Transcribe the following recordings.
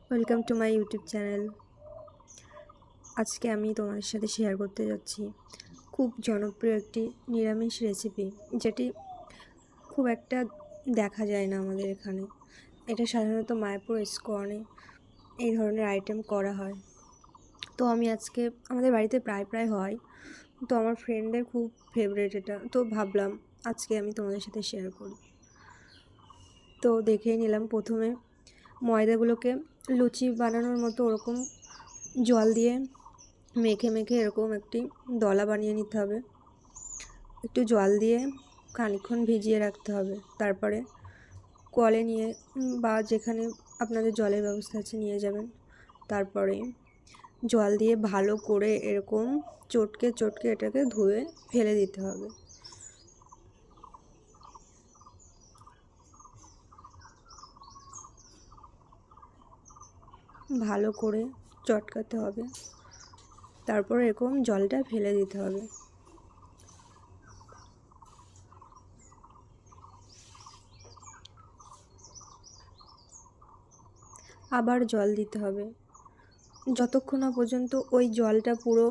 Welcome to my YouTube channel. আজকে আমি তোমাদের সাথে শেয়ার করতে যাচ্ছি খুব জনপ্রিয় একটি নিরামিষ রেসিপি, যেটি খুব একটা দেখা যায় না আমাদের এখানে। এটা সাধারণত মায়াপুর ইস্কনে এই ধরনের আইটেম করা হয়। তো আমি আজকে আমাদের বাড়িতে প্রায় হয়, তো আমার ফ্রেন্ডদের খুব ফেভারিট এটা, তো ভাবলাম আজকে আমি তোমাদের সাথে শেয়ার করি। তো দেখেই নিলাম, প্রথমে ময়দাগুলোকে লুচি বানানোর মতো ওরকম জল দিয়ে মেখে এরকম একটি দলা বানিয়ে নিতে হবে। একটু জল দিয়ে খানিকক্ষণ ভিজিয়ে রাখতে হবে। তারপরে কলে নিয়ে বা যেখানে আপনাদের জলের ব্যবস্থা আছে নিয়ে যাবেন। তারপরে জল দিয়ে ভালো করে এরকম চটকে এটাকে ধুয়ে ফেলে দিতে হবে। ভালো করে চটকাতে হবে, তারপর এরকম জলটা ফেলে দিতে হবে। আবার জল দিতে হবে, যতক্ষণ না পর্যন্ত ওই জলটা পুরো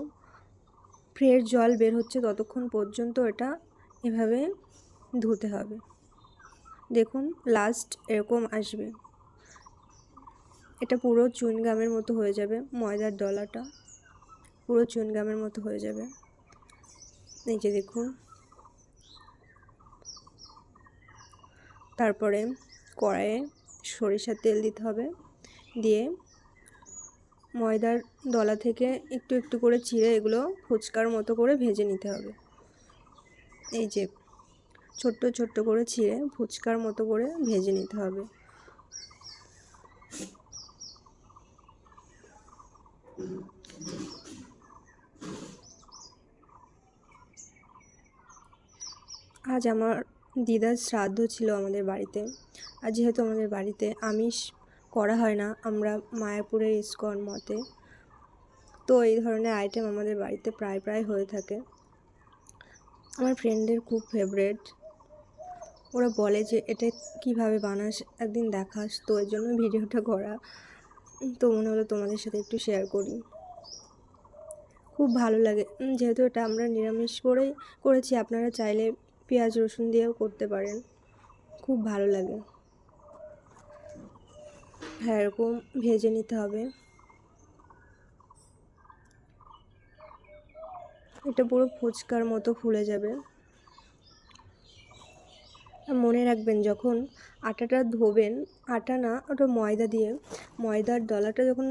ফ্রেশ জল বের হচ্ছে ততক্ষণ পর্যন্ত এটা এভাবে ধুতে হবে। দেখুন লাস্ট এরকম আসবে, এটা পুরো চুইংগামের মতো হয়ে যাবে। ময়দার ডলাটা পুরো চুইংগামের মতো হয়ে যাবে। এই যে দেখুন। তারপরে কড়াইয়ে সরিষার তেল দিতে হবে, দিয়ে ময়দার দলা থেকে একটু একটু করে চিড়ে এগুলো ফুচকার মতো করে ভেজে নিতে হবে। এই যে ছোট্ট ছোট্ট করে ছিঁড়ে ফুচকার মতো করে ভেজে নিতে হবে। আজ আমার দিদার শ্রাদ্ধ ছিল আমাদের বাড়িতে। আর যেহেতু আমাদের বাড়িতে আমিষ করা হয় না, আমরা মায়াপুরের ইস্কন মতে, তো এই ধরনের আইটেম আমাদের বাড়িতে প্রায় হয়ে থাকে। আমার ফ্রেন্ডদের খুব ফেভারেট। ওরা বলে যে এটা কিভাবে বানাস, একদিন দেখাস, তো এর জন্য ভিডিওটা করা। তো মনে হলো তোমাদের সাথে একটু শেয়ার করি। খুব ভালো লাগে, যেহেতু এটা আমরা নিরামিষ করেছি, আপনারা চাইলে পেঁয়াজ রসুন দিয়েও করতে পারেন। খুব ভালো লাগে। হ্যাঁ, এরকম ভেজে নিতে হবে। এটা পুরো ফুচকার মতো ফুলে যাবে। আর মনে রাখবেন, যখন আটাটা ধোবেন, আটা না, ওটা ময়দা দিয়ে, ময়দার ডলাটা যখন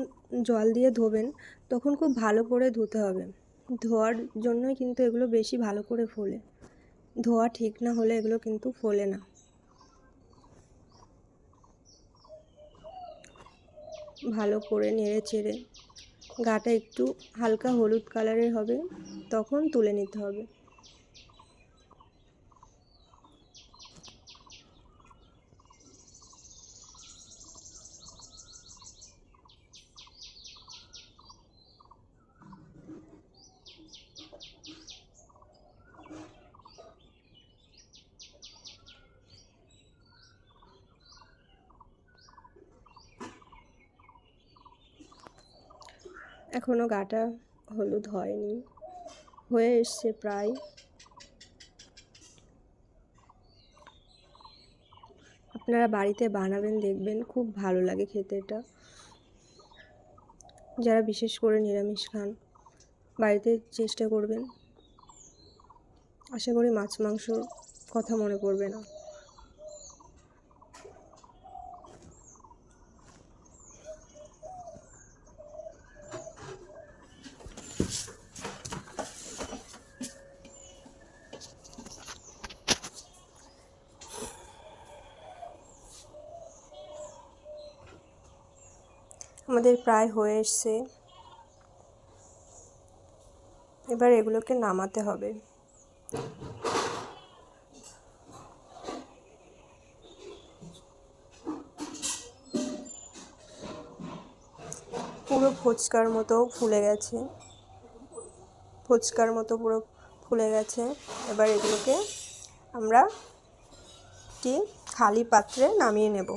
জল দিয়ে ধোবেন তখন খুব ভালো করে ধুতে হবে। ধোয়ার জন্যই কিন্তু এগুলো বেশি ভালো করে ফোলে। ধোয়া ঠিক না হলে এগুলো কিন্তু ফোলে না। ভালো করে নেড়ে চেড়ে গাটা একটু হালকা হলুদ কালারের হবে, তখন তুলে নিতে হবে। এখনও গাটা হলুদ হয়নি, হয়ে এসছে প্রায়। আপনারা বাড়িতে বানাবেন, দেখবেন খুব ভালো লাগে খেতে এটা। যারা বিশেষ করে নিরামিষ খান, বাড়িতে চেষ্টা করবেন। আশা করি মাছ মাংসর কথা মনে পড়বে না। আমাদের প্রায় হয়ে এসছে, এবার এগুলোকে নামাতে হবে। পুরো ফুচকার মতো ফুলে গেছে, ফুচকার মতো পুরো ফুলে গেছে। এবার এগুলোকে আমরা একটি খালি পাত্রে নামিয়ে নেব।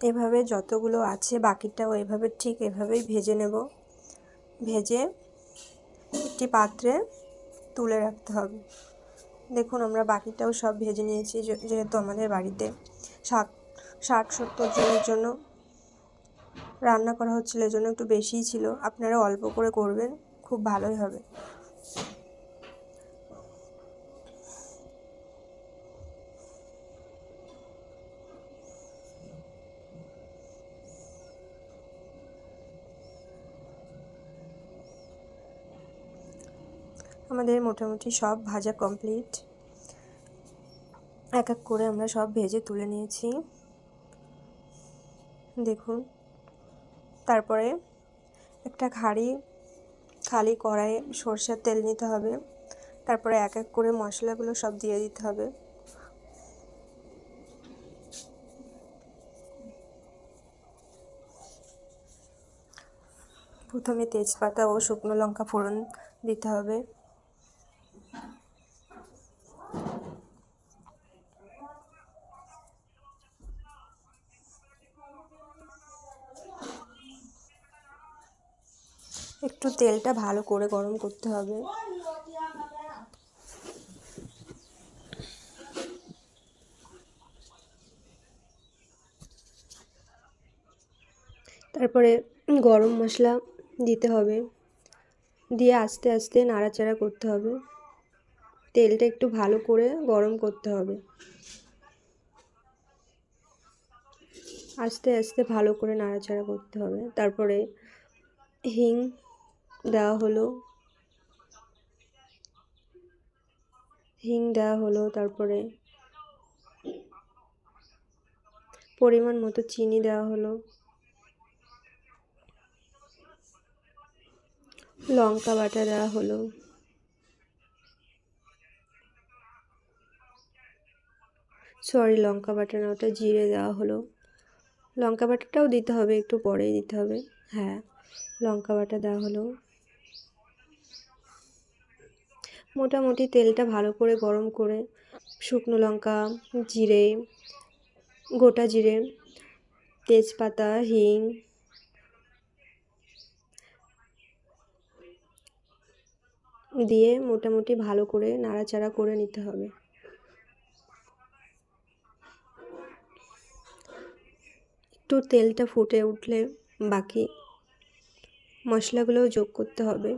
এভাবে যতগুলো আছে বাকিটাও এভাবে ঠিক এভাবেই ভেজে নেব। ভেজে একটি পাত্রে তুলে রাখতে হবে। দেখুন আমরা বাকিটাও সব ভেজে নিয়েছি, যেহেতু আমাদের বাড়িতে 60-70 জনের জন্য রান্না করা হচ্ছিল, এই জন্য একটু বেশিই ছিল। আপনারা অল্প করে করবেন, খুব ভালোই হবে। আমাদের মোটামুটি সব ভাজা কমপ্লিট। এক এক করে আমরা সব ভেজে তুলে নিয়েছি, দেখুন। তারপরে একটা খালি কড়াইয়ে সরষের তেল নিতে হবে। তারপরে এক এক করে মশলাগুলো সব দিয়ে দিতে হবে। প্রথমে তেজপাতা ও শুকনো লঙ্কা ফোড়ন দিতে হবে। একটু তেলটা ভালো করে গরম করতে হবে। তারপরে গরম মশলা দিতে হবে, দিয়ে আস্তে আস্তে নাড়াচাড়া করতে হবে। তেলটা একটু ভালো করে গরম করতে হবে, আস্তে আস্তে ভালো করে নাড়াচাড়া করতে হবে। তারপরে হিং দেওয়া হলো, তারপরে পরিমাণ মতো চিনি দেওয়া হলো, লঙ্কা বাটা দেওয়া হলো, লঙ্কা বাটা না, ওটা জিরে দেওয়া হলো। লঙ্কা বাটাটাও দিতে হবে, একটু পরেই দিতে হবে। হ্যাঁ, লঙ্কা বাটা দেওয়া হলো। মোটামুটি তেলটা ভালো করে গরম করে শুকনো লঙ্কা, জিরে, গোটা জিরে, তেজপাতা, হিং দিয়ে মোটামুটি ভালো করে নাড়াচাড়া করে নিতে হবে। একটু তেলটা ফুটে উঠলে বাকি মশলাগুলোও যোগ করতে হবে।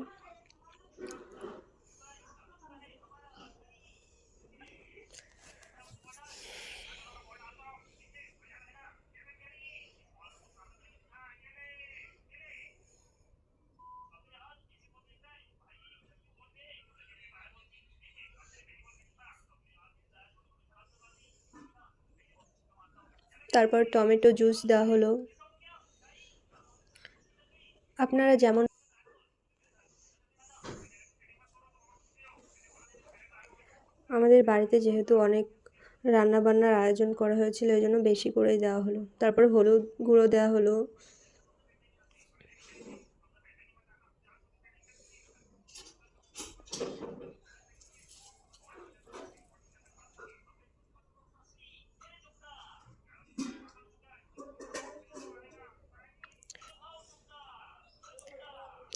তারপর টমেটো জুস দেওয়া হলো। আপনারা যেমন আমাদের বাড়িতে যেহেতু অনেক রান্নাবান্নার আয়োজন করা হয়েছিল, এই জন্য বেশি করেই দেওয়া হলো। তারপরে হলুদ গুঁড়ো দেওয়া হলো,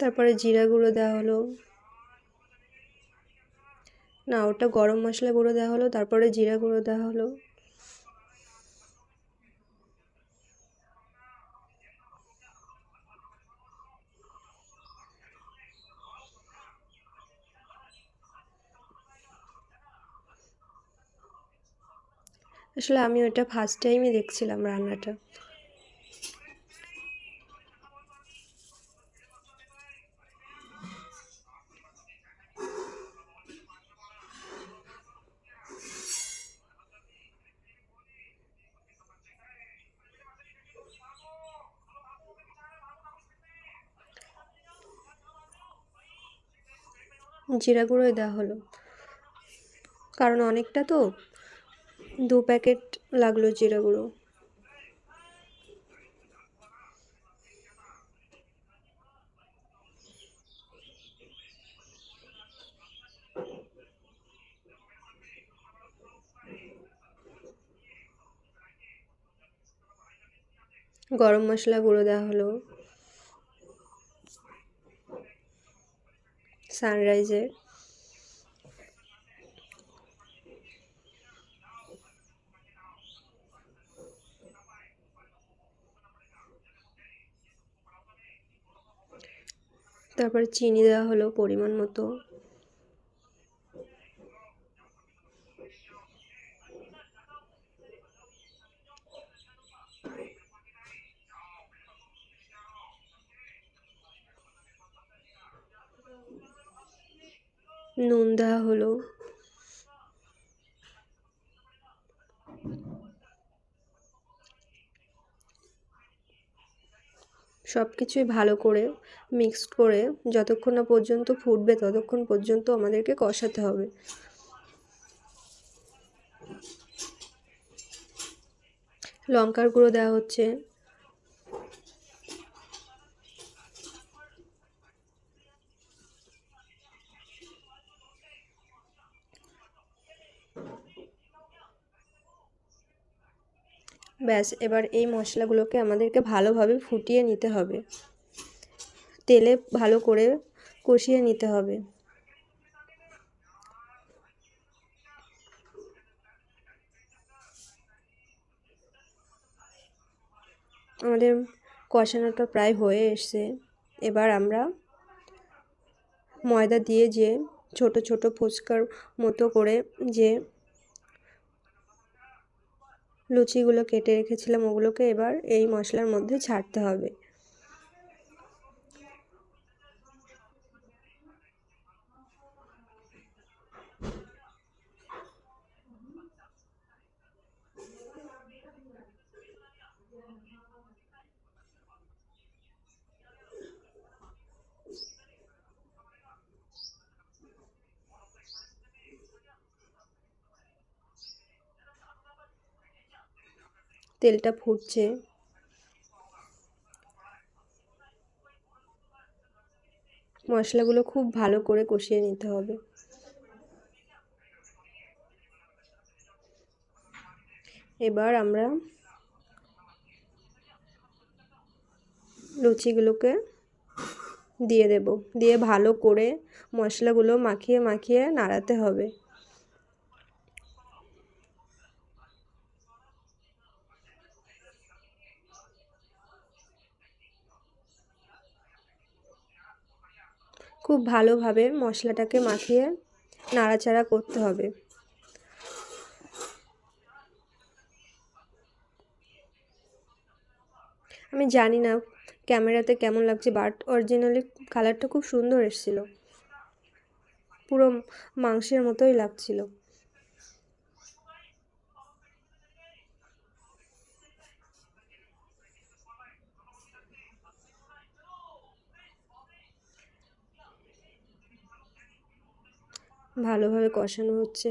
তারপরে জিরা গুঁড়ো দেওয়া হলো, না ওটা গরম মশলা গুঁড়ো দেওয়া হলো, তারপরে জিরা গুঁড়ো দেওয়া হলো। আসলে আমি ওটা ফার্স্ট টাইমই দেখছিলাম রান্নাটা। জিরা গুঁড়োই দেওয়া হলো, কারণ অনেকটা তো, 2 প্যাকেট লাগলো জিরা গুঁড়ো। গরম মশলা গুঁড়ো দেওয়া হলো সানরাইজের। তারপরে চিনি দেওয়া হলো পরিমাণ মতো। নুন দেওয়া হলো। সব কিছুই ভালো করে মিক্সড করে যতক্ষণ না পর্যন্ত ফুটবে ততক্ষণ পর্যন্ত আমাদেরকে কষাতে হবে। লঙ্কার গুঁড়ো দেওয়া হচ্ছে। ব্যাস, এবার এই মশলাগুলোকে আমাদেরকে ভালোভাবে ফুটিয়ে নিতে হবে, তেলে ভালো করে কষিয়ে নিতে হবে। আমাদের কষানোটা প্রায় হয়ে এসছে। এবার আমরা ময়দা দিয়ে যে ছোট ছোট ফুচকার মতো করে যে লুচিগুলো কেটে রেখেছিলাম ওগুলোকে এবার এই মশলার মধ্যে ছাড়তে হবে। তেলটা ফুটছে। মশলাগুলো খুব ভালো করে কষিয়ে নিতে হবে। এবার আমরা লুচিগুলোকে দিয়ে দেব, দিয়ে ভালো করে মশলাগুলো মাখিয়ে মাখিয়ে নাড়াতে হবে। খুব ভালোভাবে মশলাটাকে মাখিয়ে নাড়াচাড়া করতে হবে। আমি জানি না ক্যামেরাতে কেমন লাগছে, বাট অরিজিনালি কালারটা খুব সুন্দর এসেছিল, পুরো মাংসের মতোই লাগছিল। ভালোভাবে কষানো হচ্ছে।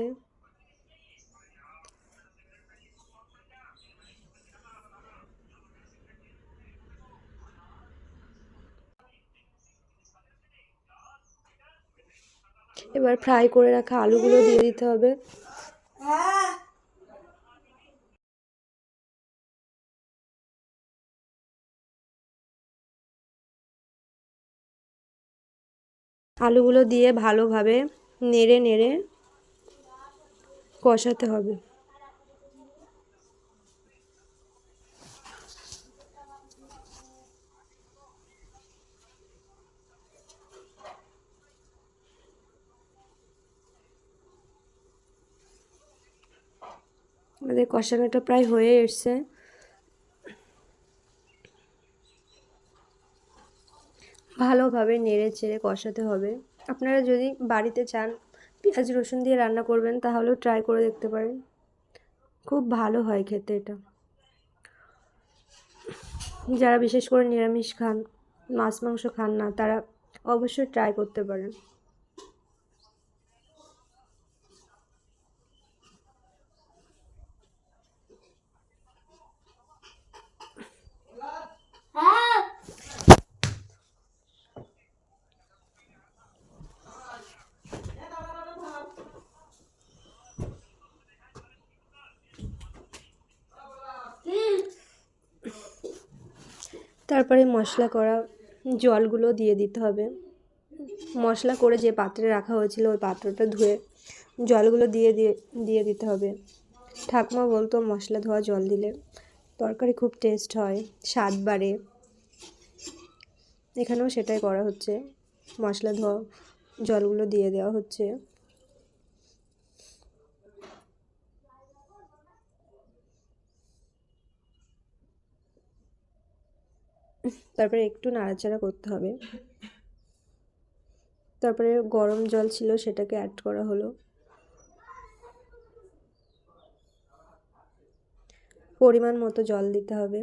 এবার ফ্রাই করে রাখা আলুগুলো দিয়ে দিতে হবে। আলুগুলো দিয়ে ভালোভাবে নেড়ে নেড়ে কষাতে হবে। আমাদের কষানোটা প্রায় হয়ে এসছে। ভালোভাবে নেড়ে চেড়ে কষাতে হবে। আপনারা যদি বাড়িতে চান পেঁয়াজ রসুন দিয়ে রান্না করবেন তাহলেও ট্রাই করে দেখতে পারেন, খুব ভালো হয় খেতে এটা। যারা বিশেষ করে নিরামিষ খান, মাছ মাংস খান না, তারা অবশ্যই ট্রাই করতে পারেন। তারপরে মশলা করা জলগুলো দিয়ে দিতে হবে। মশলা করে যে পাত্রে রাখা হয়েছিল ওই পাত্রটা ধুয়ে জলগুলো দিয়ে দিতে হবে। ঠাকুমা বলতো মশলা ধোয়া জল দিলে তরকারি খুব টেস্ট হয়, স্বাদ বাড়ে। এখানেও সেটাই করা হচ্ছে, মশলা ধোয়া জলগুলো দিয়ে দেওয়া হচ্ছে। তারপরে একটু নাড়াচাড়া করতে হবে। তারপরে গরম জল ছিল সেটাকে অ্যাড করা হলো। পরিমাণ মতো জল দিতে হবে।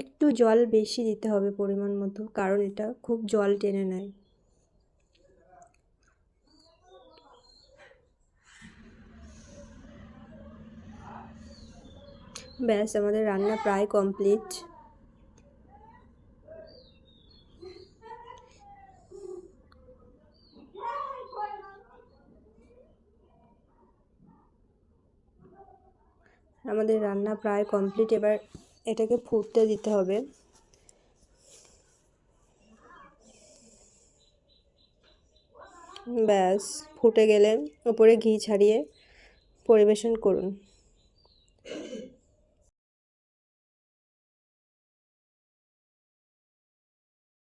একটু জল বেশি দিতে হবে পরিমাণ মতো, কারণ এটা খুব জল টেনে নেয়। ব্যাস, আমাদের রান্না প্রায় কমপ্লিট। আমাদের রান্না প্রায় কমপ্লিট। এবার এটাকে ফুটতে দিতে হবে। ব্যাস, ফুটে গেলে উপরে ঘি ছাড়িয়ে পরিবেশন করুন।